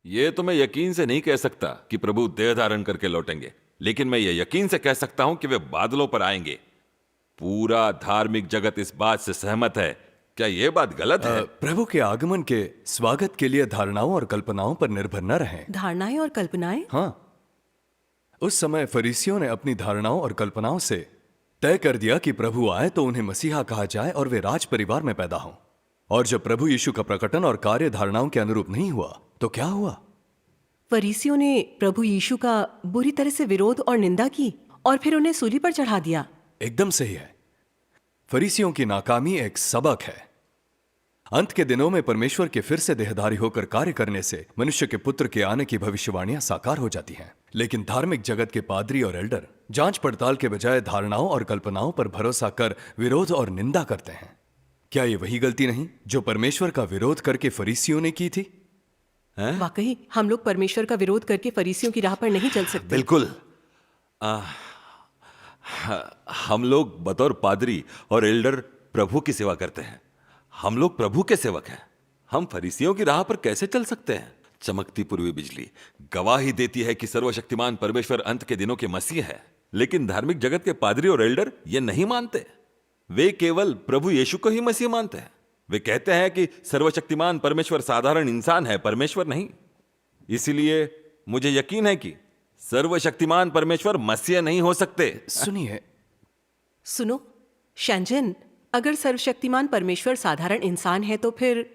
ये तो मैं यकीन से नहीं कह सकता कि प्रभु देह धारण करके लौटेंगे, लेकिन मैं ये यकीन से कह सकता हूं कि वे बादलों पर आएंगे। पूरा धार्मिक जगत इस बात से सहमत है। क्या यह बात गलत है? प्रभु के आगमन के स्वागत के लिए धारणाओं और कल्पनाओं पर निर्भर न रहें। धारणाएं और कल्पनाएं? हाँ, उस समय फरीसियों ने अपनी धारणाओं और कल्पनाओं से तय कर दिया कि प्रभु आए तो उन्हें मसीहा कहा जाए और वे राज परिवार में पैदा हों। और जब प्रभु यीशु का प्रकटन और कार्य धारणाओं के अनुरूप नहीं हुआ तो क्या हुआ? फरीसियों ने प्रभु यीशु का बुरी तरह से विरोध और निंदा की और फिर उन्हें सूली पर चढ़ा दिया। एकदम सही है। फरीसियों की नाकामी एक सबक है। अंत के दिनों में परमेश्वर के फिर से देहधारी होकर कार्य करने से मनुष्य के पुत्र के आने की भविष्यवाणियां साकार हो जाती हैं। लेकिन धार्मिक जगत के पादरी और एल्डर जांच पड़ताल के बजाय धारणाओं और कल्पनाओं पर भरोसा कर विरोध और निंदा करते हैं। क्या ये वही गलती नहीं जो परमेश्वर का विरोध करके फरीसियों ने की थी? वाकई हम लोग परमेश्वर का विरोध करके फरीसियों की राह पर नहीं चल सकते। बिल्कुल। हम लोग बतौर पादरी और एल्डर प्रभु की सेवा करते हैं। हम लोग प्रभु के सेवक हैं। हम फरीसियों की राह पर कैसे चल सकते हैं? चमकती पूर्वी बिजली गवाही देती है कि सर्वशक्तिमान परमेश्वर अंत के दिनों के मसीह है, लेकिन धार्मिक जगत के पादरी और एल्डर ये नहीं मानते। वे केवल प्रभु यीशु को ही मसीह मानते हैं। वे कहते हैं कि सर्वशक्तिमान परमेश्वर साधारण इंसान है, परमेश्वर नहीं। इसीलिए मुझे यकीन है कि सर्वशक्तिमान परमेश्वर मसीह नहीं हो सकते। सुनो शैंजन, अगर सर्वशक्तिमान परमेश्वर साधारण इंसान है तो फिर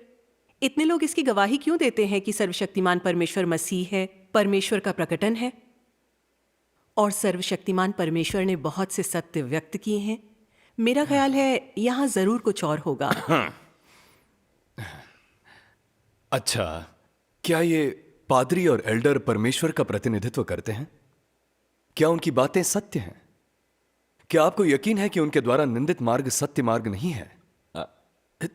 इतने लोग इसकी गवाही क्यों देते हैं कि सर्वशक्तिमान परमेश्वर मसीह है, परमेश्वर का प्रकटन है? और सर्वशक्तिमान परमेश्वर ने बहुत से सत्य व्यक्त किए हैं। मेरा ख्याल है यहां जरूर कुछ और होगा। अच्छा, क्या ये पादरी और एल्डर परमेश्वर का प्रतिनिधित्व करते हैं? क्या उनकी बातें सत्य हैं? क्या आपको यकीन है कि उनके द्वारा निंदित मार्ग सत्य मार्ग नहीं है?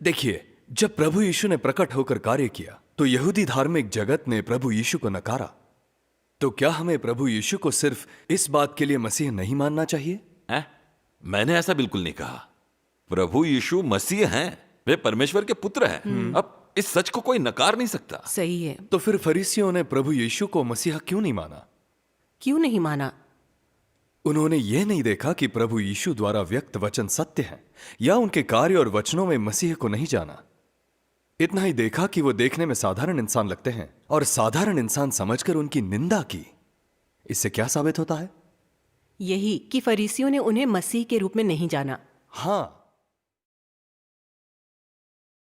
देखिए, जब प्रभु यीशु ने प्रकट होकर कार्य किया तो यहूदी धार्मिक जगत ने प्रभु यीशु को नकारा। तो क्या हमें प्रभु यीशु को सिर्फ इस बात के लिए मसीह नहीं मानना चाहिए? मैंने ऐसा बिल्कुल नहीं कहा। प्रभु यीशु मसीह हैं, वे परमेश्वर के पुत्र हैं। अब इस सच को कोई नकार नहीं सकता। सही है। तो फिर फरीसियों ने प्रभु यीशु को मसीहा क्यों नहीं माना? क्यों नहीं माना? उन्होंने यह नहीं देखा कि प्रभु यीशु द्वारा व्यक्त वचन सत्य हैं, या उनके कार्य और वचनों में मसीह को नहीं जाना। इतना ही देखा कि वो देखने में साधारण इंसान लगते हैं और साधारण इंसान समझकर उनकी निंदा की। इससे क्या साबित होता है? यही कि फरीसियों ने उन्हें मसीह के रूप में नहीं जाना। हाँ,